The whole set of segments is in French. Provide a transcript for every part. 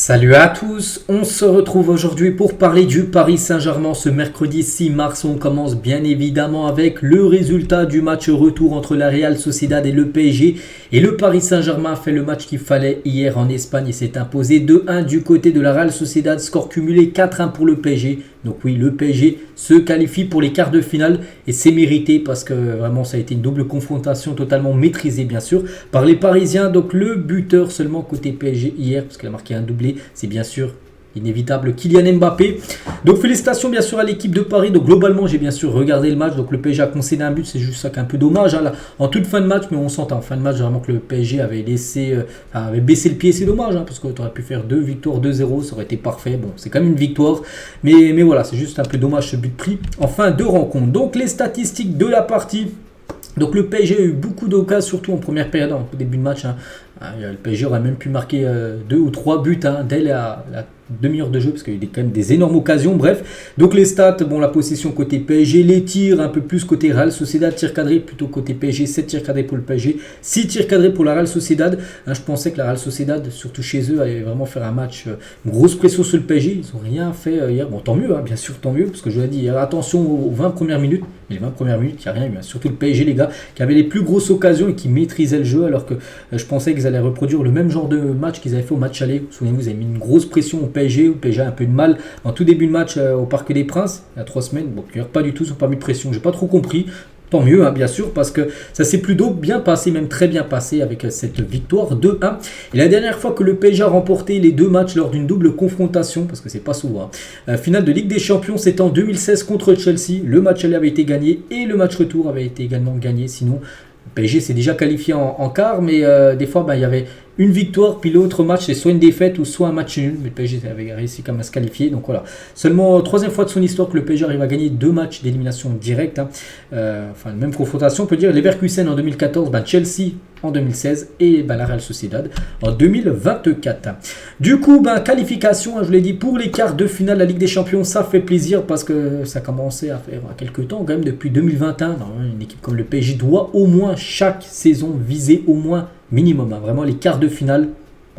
Salut à tous, on se retrouve aujourd'hui pour parler du Paris Saint-Germain ce mercredi 6 mars. On commence bien évidemment avec le résultat du match retour entre la Real Sociedad et le PSG. Et le Paris Saint-Germain a fait le match qu'il fallait hier en Espagne et s'est imposé 2-1 du côté de la Real Sociedad, score cumulé 4-1 pour le PSG. Donc oui, le PSG se qualifie pour les quarts de finale et c'est mérité parce que vraiment ça a été une double confrontation totalement maîtrisée bien sûr par les Parisiens. Donc le buteur seulement côté PSG hier parce qu'il a marqué un doublé, c'est bien sûr inévitable Kylian Mbappé. Donc félicitations bien sûr à l'équipe de Paris. Donc globalement j'ai bien sûr regardé le match. Donc le PSG a concédé un but, c'est juste ça qui est un peu dommage là, en toute fin de match, mais on s'entend en fin de match vraiment que le PSG avait avait baissé le pied, c'est dommage parce que tu aurais pu faire 2 victoires 2-0, ça aurait été parfait. Bon, c'est quand même une victoire, mais voilà, c'est juste un peu dommage ce but pris en fin de rencontre. Donc les statistiques de la partie. Donc le PSG a eu beaucoup d'occasions, surtout en première période, en début de match. Le PSG aurait même pu marquer 2 ou 3 buts dès la demi-heure de jeu, parce qu'il y a eu quand même des énormes occasions. Bref, donc les stats, bon, la possession côté PSG, les tirs un peu plus côté Real Sociedad, tirs cadrés plutôt côté PSG, 7 tirs cadrés pour le PSG, 6 tirs cadrés pour la Real Sociedad. Je pensais que la Real Sociedad, surtout chez eux, allait vraiment faire un match, une grosse pression sur le PSG. Ils n'ont rien fait hier. Bon, tant mieux, bien sûr, tant mieux, parce que je l'ai dit, attention aux 20 premières minutes. Mais les 20 premières minutes, il n'y a rien eu. Surtout le PSG, les gars, qui avaient les plus grosses occasions et qui maîtrisaient le jeu, alors que je pensais qu'ils allaient reproduire le même genre de match qu'ils avaient fait au match aller. Souvenez-vous, ils avaient mis une grosse pression au PSG. Le PSG a un peu de mal en tout début de match au Parc des Princes, il y a 3 semaines. Bon, pas du tout, ils n'ont pas mis de pression. J'ai pas trop compris. Tant mieux, bien sûr, parce que ça s'est plutôt bien passé, même très bien passé avec cette victoire 2-1. Et la dernière fois que le PSG a remporté les 2 matchs lors d'une double confrontation, parce que c'est pas souvent, finale de Ligue des Champions, c'était en 2016 contre Chelsea. Le match aller avait été gagné et le match retour avait été également gagné. Sinon, le PSG s'est déjà qualifié en quart, mais des fois, il y avait une victoire, puis l'autre match, c'est soit une défaite ou soit un match nul. Mais le PSG avait réussi quand même à se qualifier. Donc voilà, seulement 3e fois de son histoire que le PSG arrive à gagner 2 matchs d'élimination directe. Enfin, même confrontation, on peut dire. Leverkusen en 2014, Chelsea en 2016 et la Real Sociedad en 2024. Du coup, qualification, je vous l'ai dit, pour les quarts de finale de la Ligue des Champions, ça fait plaisir parce que ça commençait à faire quelques temps, quand même depuis 2021. Une équipe comme le PSG doit au moins chaque saison viser au moins minimum, vraiment les quarts de finale.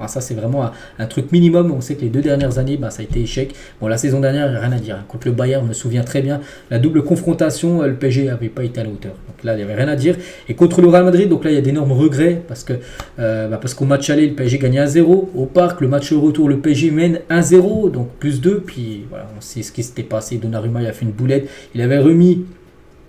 Ça c'est vraiment un truc minimum. On sait que les 2 dernières années ça a été échec. Bon, la saison dernière il n'y a rien à dire, contre le Bayern, on me souvient très bien la double confrontation, le PSG n'avait pas été à la hauteur, donc là il n'y avait rien à dire. Et contre le Real Madrid, donc là il y a d'énormes regrets parce qu'au match aller le PSG gagnait 1-0 au Parc, le match retour le PSG mène 1-0, donc plus 2, puis voilà, on sait ce qui s'était passé. Donnarumma il a fait une boulette, il avait remis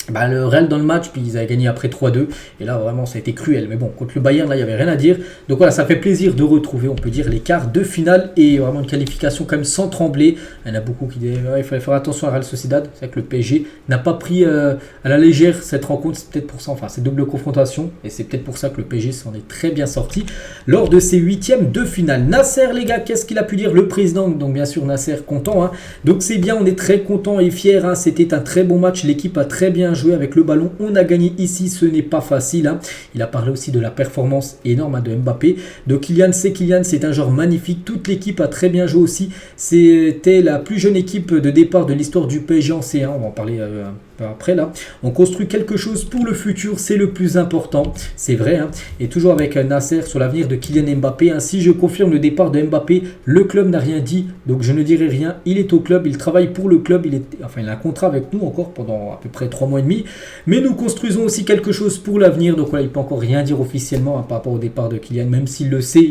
le Real dans le match, puis ils avaient gagné après 3-2, et là vraiment ça a été cruel. Mais bon, contre le Bayern là il n'y avait rien à dire. Donc voilà, ça fait plaisir de retrouver, on peut dire, les quarts de finale et vraiment une qualification quand même sans trembler. Il y en a beaucoup qui disent il fallait faire attention à Real Sociedad. C'est vrai que le PSG n'a pas pris à la légère cette rencontre, c'est peut-être pour ça, enfin c'est double confrontation, et c'est peut-être pour ça que le PSG s'en est très bien sorti lors de ses 8e de finale. Nasser, les gars, qu'est-ce qu'il a pu dire le président? Donc bien sûr Nasser content, donc c'est bien, on est très content et fier, c'était un très bon match, l'équipe a très bien joué avec le ballon, on a gagné ici, ce n'est pas facile. Il a parlé aussi de la performance énorme de Mbappé. Donc Kylian, c'est un joueur magnifique, toute l'équipe a très bien joué aussi, c'était la plus jeune équipe de départ de l'histoire du PSG en C1, on va en parler un peu après là. On construit quelque chose pour le futur, c'est le plus important, c'est vrai, et toujours avec Nasser sur l'avenir de Kylian Mbappé. Ainsi je confirme le départ de Mbappé, le club n'a rien dit, donc je ne dirai rien, il est au club, il travaille pour le club, il a un contrat avec nous encore pendant à peu près 3 mois et demi, mais nous construisons aussi quelque chose pour l'avenir. Donc voilà, il ne peut encore rien dire officiellement par rapport au départ de Kylian, même s'il le sait,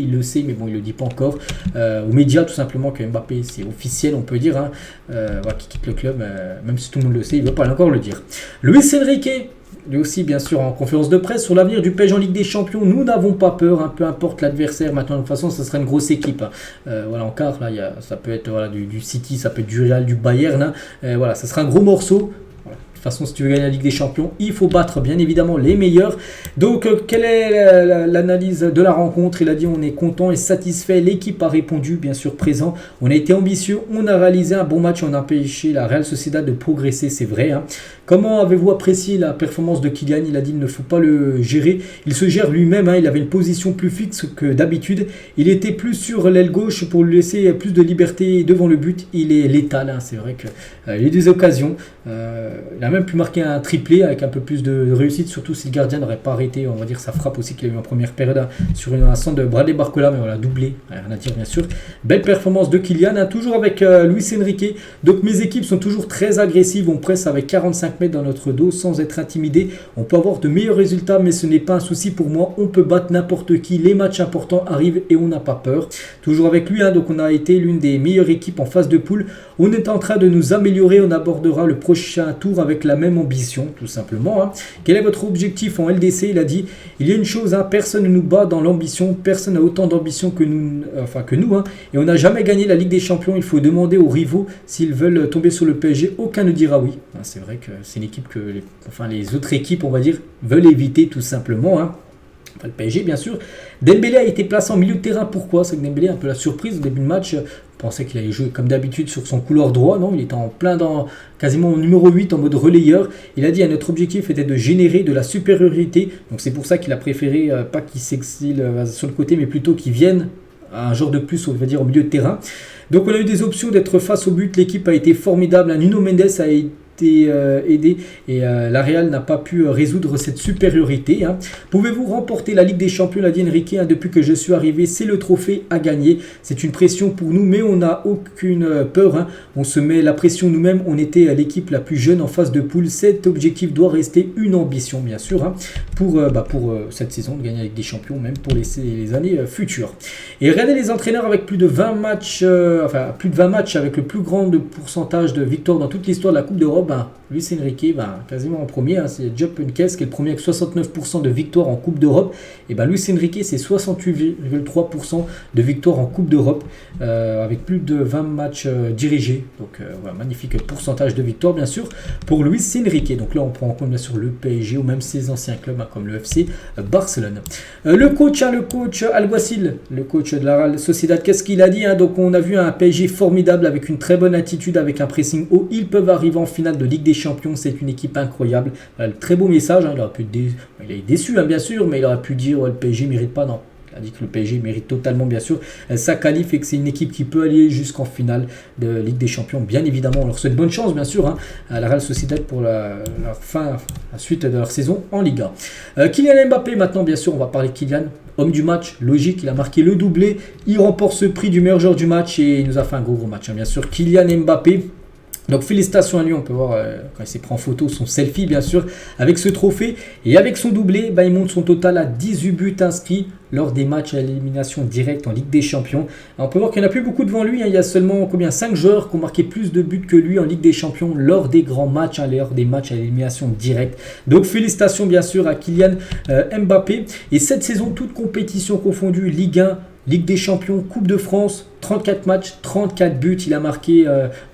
mais bon, il ne le dit pas encore aux médias, tout simplement, que Mbappé c'est officiel, on peut dire, qu'il quitte le club, même si tout le monde le sait, il ne veut pas encore le dire. Luis Enrique, lui aussi bien sûr en conférence de presse sur l'avenir du PSG en Ligue des Champions, nous n'avons pas peur, peu importe l'adversaire. Maintenant de toute façon ça sera une grosse équipe, en quart là, ça peut être du City, ça peut être du Real, du Bayern, ça sera un gros morceau. De toute façon, si tu veux gagner la Ligue des Champions, il faut battre bien évidemment les meilleurs. Donc, quelle est l'analyse de la rencontre? Il a dit on est content et satisfait. L'équipe a répondu, bien sûr présent. On a été ambitieux, on a réalisé un bon match, on a empêché la Real Sociedad de progresser, c'est vrai. Comment avez-vous apprécié la performance de Kylian? Il a dit il ne faut pas le gérer. Il se gère lui-même, il avait une position plus fixe que d'habitude. Il était plus sur l'aile gauche pour lui laisser plus de liberté devant le but. Il est létal, c'est vrai qu'il a eu des occasions. Il a a même pu marquer un triplé avec un peu plus de réussite, surtout si le gardien n'aurait pas arrêté, on va dire, sa frappe aussi qu'il a eu en première période sur un centre de Bradley Barcola, mais on l'a doublé, rien à dire bien sûr. Belle performance de Kylian, hein, toujours avec Luis Enrique. Donc mes équipes sont toujours très agressives, on presse avec 45 mètres dans notre dos sans être intimidé. On peut avoir de meilleurs résultats, mais ce n'est pas un souci pour moi. On peut battre n'importe qui, les matchs importants arrivent et on n'a pas peur. Toujours avec lui, hein, donc on a été l'une des meilleures équipes en phase de poule. On est en train de nous améliorer, on abordera le prochain tour avec la même ambition, tout simplement. Hein. Quel est votre objectif en LDC? Il a dit, il y a une chose, hein, personne ne nous bat dans l'ambition, personne n'a autant d'ambition que nous, hein, et on n'a jamais gagné la Ligue des Champions. Il faut demander aux rivaux s'ils veulent tomber sur le PSG, aucun ne dira oui. Hein, c'est vrai que c'est une équipe que les autres équipes, on va dire, veulent éviter tout simplement. Hein. Enfin, le PSG bien sûr. Dembélé a été placé en milieu de terrain. Pourquoi? C'est que Dembélé a un peu la surprise au début de match. On pensait qu'il allait jouer comme d'habitude sur son couloir droit. Non, il était en plein dans quasiment au numéro 8 en mode relayeur. Il a dit notre objectif était de générer de la supériorité. Donc c'est pour ça qu'il a préféré pas qu'il s'exile sur le côté, mais plutôt qu'il vienne un genre de plus, on va dire, au milieu de terrain. Donc on a eu des options d'être face au but. L'équipe a été formidable. Nuno Mendes a été aidé et la Real n'a pas pu résoudre cette supériorité. Hein. Pouvez-vous remporter la Ligue des Champions, l'a dit Enrique, hein, depuis que je suis arrivé, c'est le trophée à gagner. C'est une pression pour nous, mais on n'a aucune peur. Hein. On se met la pression nous-mêmes. On était l'équipe la plus jeune en phase de poule. Cet objectif doit rester une ambition, bien sûr, hein, pour cette saison, de gagner la Ligue des Champions, même pour les années futures. Et regardez les entraîneurs avec plus de 20 matchs, plus de 20 matchs avec le plus grand pourcentage de victoires dans toute l'histoire de la Coupe d'Europe. Luis Enrique, quasiment en premier, hein, c'est Jupp Heynckes qui est le premier avec 69% de victoires en Coupe d'Europe. Et Luis Enrique, c'est 68,3% de victoires en Coupe d'Europe, avec plus de 20 matchs dirigés. Donc magnifique pourcentage de victoires, bien sûr, pour Luis Enrique. Donc là, on prend en compte, bien sûr, le PSG ou même ses anciens clubs, hein, comme le FC Barcelone. Le coach Alguacil, le coach de la Real Sociedad, qu'est-ce qu'il a dit, hein? Donc on a vu un PSG formidable avec une très bonne attitude, avec un pressing haut. Ils peuvent arriver en finale de Ligue des Champions, c'est une équipe incroyable. Voilà, très beau message, hein. Il est déçu, hein, bien sûr, mais il aurait pu dire le PSG ne mérite pas, non. Il a dit que le PSG mérite totalement, bien sûr, sa qualif et que c'est une équipe qui peut aller jusqu'en finale de Ligue des Champions. Bien évidemment, on leur souhaite bonne chance, bien sûr, hein, à la Real Sociedad pour la suite de leur saison en Liga. Kylian Mbappé, maintenant, bien sûr, on va parler de Kylian. Homme du match, logique, il a marqué le doublé. Il remporte ce prix du meilleur joueur du match et il nous a fait un gros match, hein, bien sûr. Kylian Mbappé. Donc félicitations à lui, on peut voir quand il s'est pris en photo son selfie bien sûr avec ce trophée et avec son doublé, il monte son total à 18 buts inscrits lors des matchs à élimination directe en Ligue des Champions. Alors, on peut voir qu'il n'y en a plus beaucoup devant lui, hein. Il y a seulement 5 joueurs qui ont marqué plus de buts que lui en Ligue des Champions lors des grands matchs, hein, lors des matchs à élimination directe. Donc félicitations bien sûr à Kylian Mbappé. Et cette saison, toute compétition confondue, Ligue 1, Ligue des Champions, Coupe de France, 34 matchs, 34 buts. Il a marqué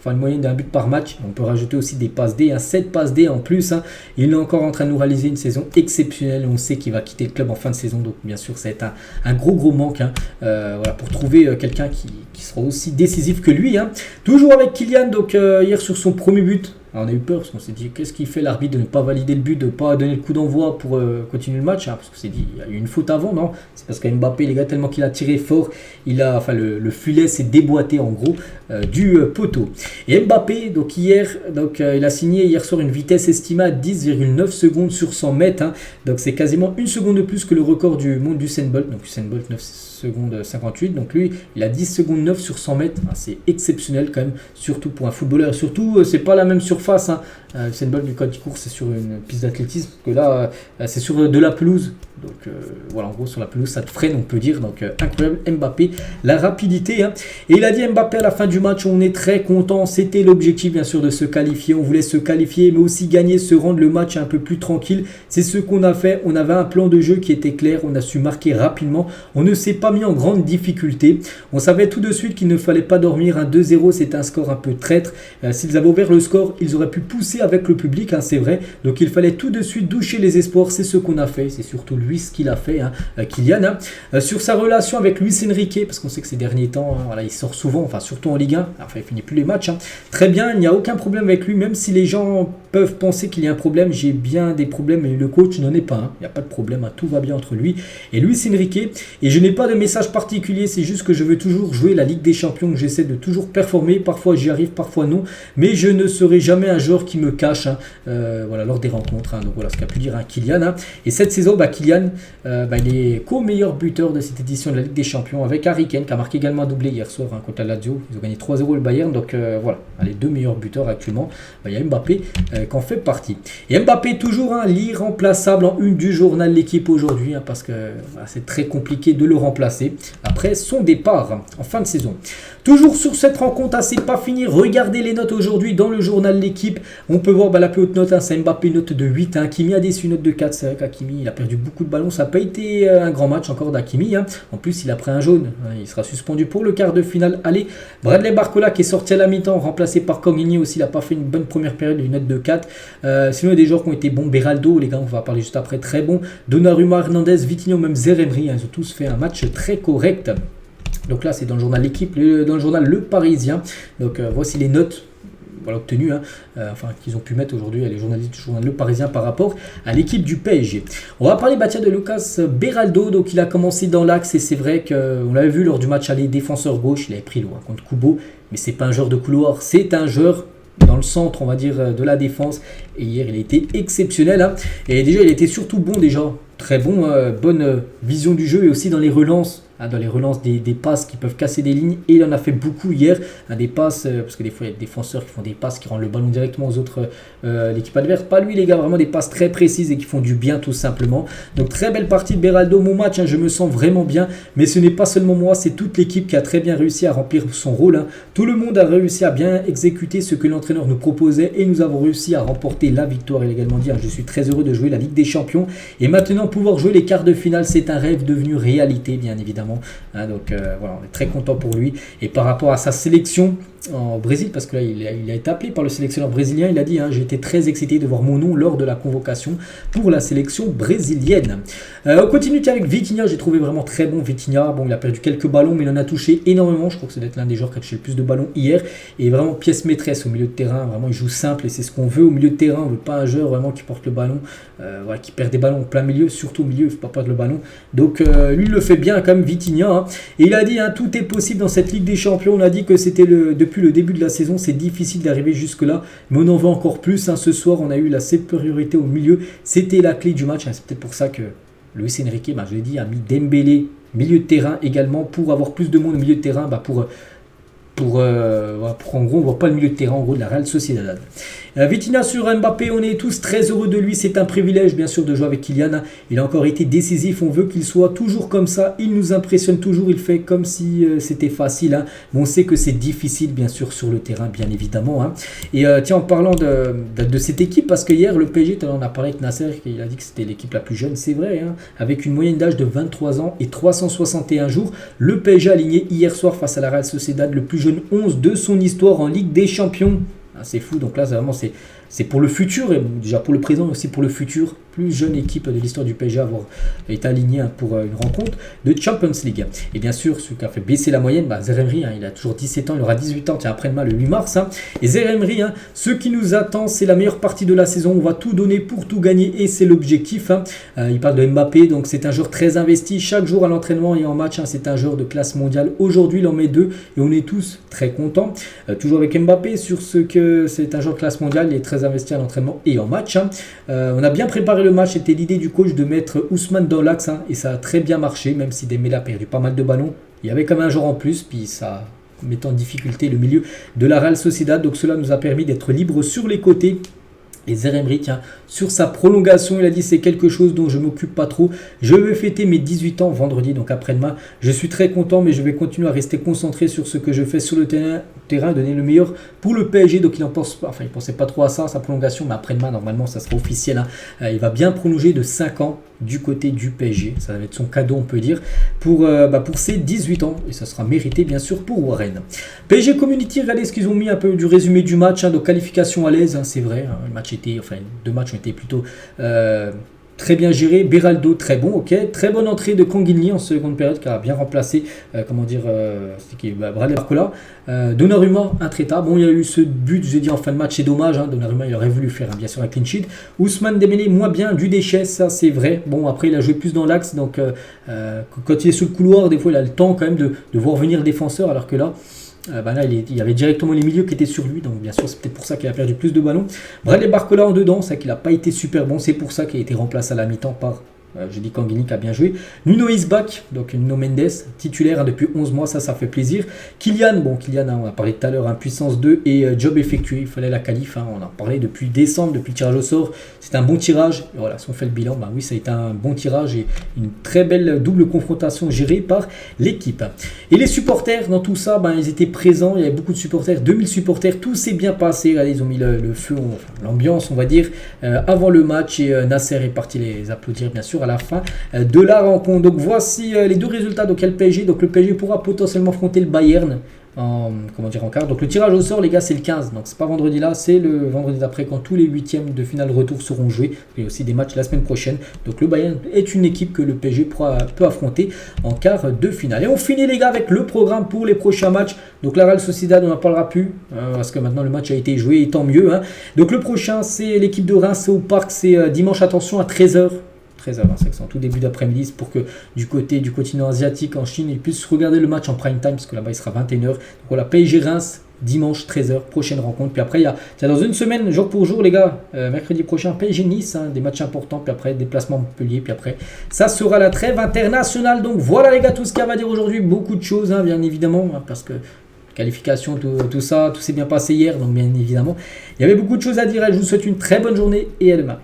une moyenne d'un but par match. On peut rajouter aussi des passes D, 7 passes D en plus. Hein. Il est encore en train de nous réaliser une saison exceptionnelle. On sait qu'il va quitter le club en fin de saison. Donc bien sûr, ça va être un gros manque, hein, pour trouver quelqu'un qui sera aussi décisif que lui. Hein. Toujours avec Kylian, donc hier sur son premier but. Alors, on a eu peur parce qu'on s'est dit qu'est-ce qu'il fait l'arbitre de ne pas valider le but, de ne pas donner le coup d'envoi pour continuer le match, hein, parce qu'on s'est dit il y a eu une faute avant, non? C'est parce qu'Mbappé, les gars, tellement qu'il a tiré fort, le filet s'est déboîté en gros du poteau. Et Mbappé, donc hier, il a signé hier soir une vitesse estimée à 10,9 secondes sur 100 mètres, hein, donc c'est quasiment une seconde de plus que le record du monde d'Usain Bolt, donc Usain Bolt 9 secondes 58, donc lui il a 10 secondes 9 sur 100 mètres, c'est exceptionnel quand même, surtout pour un footballeur, surtout c'est pas la même surface, hein. Usain Bolt du code du cours c'est sur une piste d'athlétisme, que là c'est sur de la pelouse, donc voilà, en gros sur la pelouse ça te freine on peut dire, donc incroyable Mbappé, la rapidité, hein. Et il a dit Mbappé à la fin du match, on est très content, c'était l'objectif bien sûr de se qualifier, on voulait se qualifier mais aussi gagner, se rendre le match un peu plus tranquille, c'est ce qu'on a fait, on avait un plan de jeu qui était clair, on a su marquer rapidement, on ne s'est pas mis en grande difficulté, on savait tout de suite qu'il ne fallait pas dormir, un 2-0 c'est un score un peu traître, s'ils avaient ouvert le score ils auraient pu pousser avec le public, hein, c'est vrai, donc il fallait tout de suite doucher les espoirs, c'est ce qu'on a fait, c'est surtout lui ce qu'il a fait, hein, Kylian, hein. Sur sa relation avec Luis Enrique, parce qu'on sait que ces derniers temps, hein, voilà, il sort souvent, surtout en Ligue 1, il finit plus les matchs, hein. Très bien, il n'y a aucun problème avec lui, même si les gens peuvent penser qu'il y a un problème, j'ai bien des problèmes, mais le coach n'en est pas un. Il n'y a pas de problème, hein, tout va bien entre lui et Luis Enrique. Et je n'ai pas de message particulier, c'est juste que je veux toujours jouer la Ligue des Champions, que j'essaie de toujours performer. Parfois j'y arrive, parfois non, mais je ne serai jamais un joueur qui me cache, hein, voilà, lors des rencontres. Hein. Donc voilà ce qu'a pu dire, hein, Kylian. Hein. Et cette saison, Kylian, il est co-meilleur buteur de cette édition de la Ligue des Champions avec Harry Kane qui a marqué également un doublé hier soir, hein, contre la Lazio. Ils ont gagné 3-0 le Bayern, donc voilà, les deux meilleurs buteurs actuellement. Il y a Mbappé qui en fait partie. Et Mbappé toujours, hein, l'irremplaçable en une du journal L'équipe aujourd'hui, hein, parce que c'est très compliqué de le remplacer après son départ, hein, en fin de saison. Toujours sur cette rencontre, c'est pas fini. Regardez les notes aujourd'hui dans le journal L'équipe. On peut voir la plus haute note, hein, c'est Mbappé, note de 8. Hein. Hakimi a déçu, note de 4. C'est vrai qu'Hakimi, il a perdu beaucoup de ballons. Ça n'a pas été un grand match encore d'Hakimi. Hein. En plus, il a pris un jaune. Hein. Il sera suspendu pour le quart de finale. Allez, Bradley Barcola qui est sorti à la mi-temps, remplacé par Cogni aussi. Il n'a pas fait une bonne première période, une note de 4. Sinon, il y a des joueurs qui ont été bons. Beraldo, les gars, on va parler juste après, très bon. Donnarumma, Hernandez, Vitinho, même Zeremri. Hein. Ils ont tous fait un match très correct. Donc là, c'est dans le journal L'équipe, dans le journal Le Parisien. Donc voici les notes obtenues, hein, qu'ils ont pu mettre aujourd'hui les journalistes du journal Le Parisien par rapport à l'équipe du PSG. On va parler de Lucas Beraldo. Donc il a commencé dans l'axe et c'est vrai qu'on l'avait vu lors du match aller défenseur gauche. Il avait pris loin contre Kubo, mais c'est pas un joueur de couloir, c'est un joueur dans le centre, on va dire, de la défense. Et hier, il a été exceptionnel. Hein. Et déjà, il était surtout bon déjà. Très bon, bonne vision du jeu et aussi dans les relances. Hein, dans les relances des passes qui peuvent casser des lignes. Et il en a fait beaucoup hier. Hein, des passes, parce que des fois, il y a des défenseurs qui font des passes qui rendent le ballon directement aux autres, l'équipe adverse. Pas lui, les gars, vraiment des passes très précises et qui font du bien tout simplement. Donc, très belle partie de Beraldo. Mon match, hein, je me sens vraiment bien. Mais ce n'est pas seulement moi, c'est toute l'équipe qui a très bien réussi à remplir son rôle. Hein. Tout le monde a réussi à bien exécuter ce que l'entraîneur nous proposait. Et nous avons réussi à remporter la victoire. Il a également dit, hein, je suis très heureux de jouer la Ligue des Champions. Et maintenant, pouvoir jouer les quarts de finale, c'est un rêve devenu réalité, bien évidemment. Hein, donc voilà, on est très content pour lui. Et par rapport à sa sélection en Brésil, parce que là il a été appelé par le sélectionneur brésilien, il a dit, hein, j'ai été très excité de voir mon nom lors de la convocation pour la sélection brésilienne. On continue avec Vitinha. J'ai trouvé vraiment très bon Vitinha. Bon, il a perdu quelques ballons, mais il en a touché énormément. Je crois que c'est d'être l'un des joueurs qui a touché le plus de ballons hier. Et vraiment pièce maîtresse au milieu de terrain. Vraiment, il joue simple et c'est ce qu'on veut au milieu de terrain. On ne veut pas un joueur vraiment qui porte le ballon, voilà, qui perd des ballons au plein milieu, surtout au milieu, il ne faut pas perdre le ballon. Donc lui, il le fait bien quand même, Vitinha. Hein. Et il a dit, hein, tout est possible dans cette Ligue des Champions. On a dit que c'était depuis le début de la saison, c'est difficile d'arriver jusque-là, mais on en veut encore plus. Hein. Ce soir, on a eu la supériorité au milieu. C'était la clé du match. Hein. C'est peut-être pour ça que Luis Enrique, je l'ai dit, a mis Dembélé milieu de terrain également pour avoir plus de monde au milieu de terrain, pour en gros, on ne voit pas le milieu de terrain en gros de la Real Sociedad. Vitinha sur Mbappé, on est tous très heureux de lui. C'est un privilège bien sûr de jouer avec Kylian. Il a encore été décisif, on veut qu'il soit toujours comme ça. Il nous impressionne toujours, il fait comme si c'était facile. Hein. Mais on sait que c'est difficile bien sûr sur le terrain, bien évidemment. Hein. Et tiens, en parlant de cette équipe, parce que hier le PSG, on a parlé avec Nasser, il a dit que c'était l'équipe la plus jeune, c'est vrai. Hein. Avec une moyenne d'âge de 23 ans et 361 jours, le PSG a aligné hier soir face à la Real Sociedad le plus jeune 11 de son histoire en Ligue des Champions. Ah, c'est fou, donc là c'est pour le futur, et déjà pour le présent mais aussi pour le futur. Plus jeune équipe de l'histoire du PSG à avoir été alignée, hein, pour une rencontre de Champions League. Et bien sûr, ce qui a fait baisser la moyenne, Zeremri, hein, il a toujours 17 ans, il aura 18 ans, tiens, après-demain le 8 mars. Hein. Et Zeremri, hein, ce qui nous attend, c'est la meilleure partie de la saison. On va tout donner pour tout gagner et c'est l'objectif. Hein. Il parle de Mbappé, donc c'est un joueur très investi chaque jour à l'entraînement et en match. Hein, c'est un joueur de classe mondiale. Aujourd'hui, il en met 2 et on est tous très contents. Toujours avec Mbappé sur ce que c'est un joueur de classe mondiale, il est très investi à l'entraînement et en match. Hein. On a bien préparé le match, c'était l'idée du coach de mettre Ousmane dans l'axe, hein, et ça a très bien marché, même si Dembélé a perdu pas mal de ballons. Il y avait quand même un joueur en plus, puis ça met en difficulté le milieu de la Real Sociedad, donc cela nous a permis d'être libres sur les côtés. Et Zeremri, tiens, sur sa prolongation, il a dit c'est quelque chose dont je ne m'occupe pas trop. Je vais fêter mes 18 ans vendredi, donc après-demain. Je suis très content, mais je vais continuer à rester concentré sur ce que je fais sur le terrain, donner le meilleur pour le PSG. Donc il en pense pas, il ne pensait pas trop à ça, sa prolongation, mais après-demain, normalement, ça sera officiel. Hein. Il va bien prolonger de 5 ans du côté du PSG. Ça va être son cadeau, on peut dire, pour ses 18 ans. Et ça sera mérité, bien sûr, pour Warren. PSG Community, regardez ce qu'ils ont mis un peu du résumé du match. Hein, donc qualification à l'aise, hein, c'est vrai. Hein, le match deux matchs ont été plutôt très bien géré. Beraldo, très bon, ok. Très bonne entrée de Canguilhy en seconde période, qui a bien remplacé, Bradley Barcola. Donnarumma, intraitable. Bon, il y a eu ce but, j'ai dit en fin de match, c'est dommage. Donnarumma, il aurait voulu faire, bien sûr, un clean sheet. Ousmane Dembélé, moins bien, du déchet, ça c'est vrai. Bon, après, il a joué plus dans l'axe, donc quand il est sous le couloir, des fois, il a le temps quand même de voir venir le défenseur, alors que là, il y avait directement les milieux qui étaient sur lui, donc bien sûr c'est peut-être pour ça qu'il a perdu plus de ballons. Bradley Barcola en dedans, c'est qu'il n'a pas été super bon, c'est pour ça qu'il a été remplacé à la mi-temps par, je dis Canguilhy qui a bien joué. Nuno is back, donc Nuno Mendes, titulaire depuis 11 mois, ça fait plaisir. Kylian, on a parlé tout à l'heure, puissance 2 et job effectué, il fallait la qualif, on en parlait depuis décembre, depuis le tirage au sort, c'est un bon tirage, et voilà, si on fait le bilan, oui ça a été un bon tirage et une très belle double confrontation gérée par l'équipe. Et les supporters dans tout ça, ils étaient présents, il y avait beaucoup de supporters, 2000 supporters, tout s'est bien passé, regardez, ils ont mis le feu, l'ambiance on va dire, avant le match et Nasser est parti les applaudir bien sûr à la fin de la rencontre. Donc voici les deux résultats. Donc il y a le PSG. Donc le PSG pourra potentiellement affronter le Bayern en quart. Donc le tirage au sort les gars c'est le 15. Donc c'est pas vendredi là, c'est le vendredi d'après quand tous les huitièmes de finale retour seront joués. Il y a aussi des matchs la semaine prochaine. Donc le Bayern est une équipe que le PSG peut affronter en quart de finale. Et on finit les gars avec le programme pour les prochains matchs. Donc la Real Sociedad on n'en parlera plus parce que maintenant le match a été joué et tant mieux. Donc le prochain c'est l'équipe de Reims au Parc. C'est dimanche, attention, à 13h. C'est en tout début d'après-midi pour que du côté du continent asiatique en Chine ils puissent regarder le match en prime time parce que là-bas il sera 21h. Donc voilà, PSG Reims dimanche 13h, prochaine rencontre. Puis après il y a dans une semaine jour pour jour les gars, mercredi prochain PSG Nice, des matchs importants, puis après déplacement Montpellier, puis après ça sera la trêve internationale. Donc voilà les gars tout ce qu'il y a à dire aujourd'hui, beaucoup de choses bien évidemment parce que qualification, tout ça, tout s'est bien passé hier, donc bien évidemment il y avait beaucoup de choses à dire. Je vous souhaite une très bonne journée et à demain.